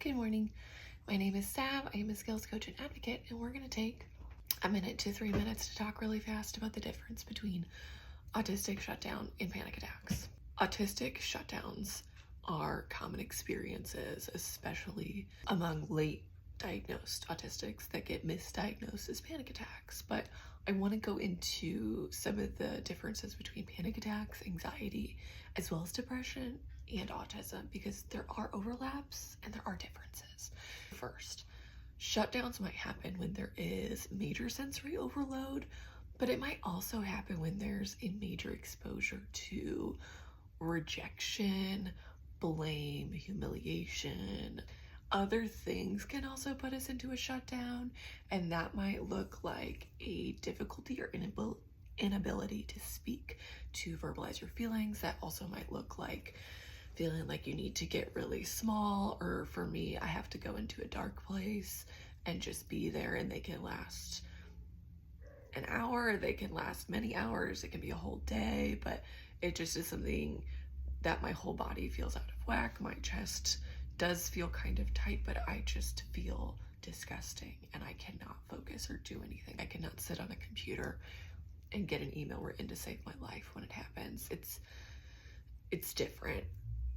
Good morning. My name is Sav. I am a skills coach and advocate, and we're going to take a minute to 3 minutes to talk really fast about the difference between autistic shutdown and panic attacks. Autistic shutdowns are common experiences, especially among late diagnosed autistics that get misdiagnosed as panic attacks. But I want to go into some of the differences between panic attacks, anxiety, as well as depression and autism, because there are overlaps and there are differences. First, shutdowns might happen when there is major sensory overload, but it might also happen when there's a major exposure to rejection, blame, humiliation. Other things can also put us into a shutdown, and that might look like a difficulty or inability to speak, to verbalize your feelings. That also might look like feeling like you need to get really small, or for me, I have to go into a dark place and just be there, and they can last an hour, they can last many hours, it can be a whole day, but it just is something that my whole body feels out of whack. My chest does feel kind of tight, but I just feel disgusting and I cannot focus or do anything. I cannot sit on a computer and get an email written to save my life when it happens. It's different.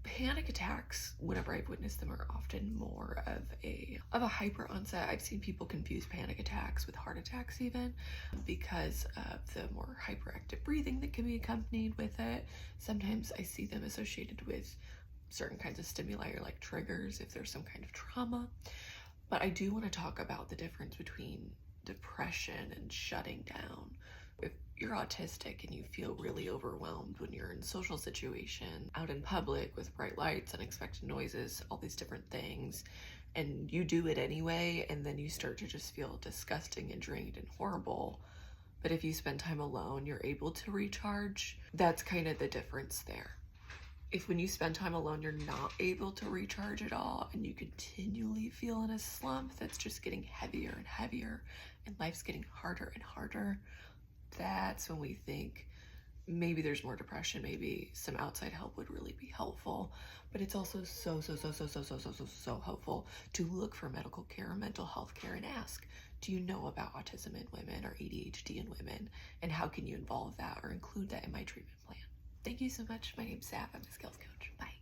Panic attacks, whenever I've witnessed them, are often more of a hyper onset. I've seen people confuse panic attacks with heart attacks even because of the more hyperactive breathing that can be accompanied with it. Sometimes I see them associated with certain kinds of stimuli or like triggers if there's some kind of trauma. But I do want to talk about the difference between depression and shutting down. If you're autistic and you feel really overwhelmed when you're in social situations, out in public with bright lights, unexpected noises, all these different things, and you do it anyway, and then you start to just feel disgusting and drained and horrible. But if you spend time alone, you're able to recharge. That's kind of the difference there. If when you spend time alone, you're not able to recharge at all, and you continually feel in a slump that's just getting heavier and heavier, and life's getting harder and harder, that's when we think maybe there's more depression, maybe some outside help would really be helpful. But it's also so helpful to look for medical care or mental health care and ask, do you know about autism in women or ADHD in women? And how can you involve that or include that in my treatment plan? Thank you so much. My name's Sav. I'm a skills coach. Bye.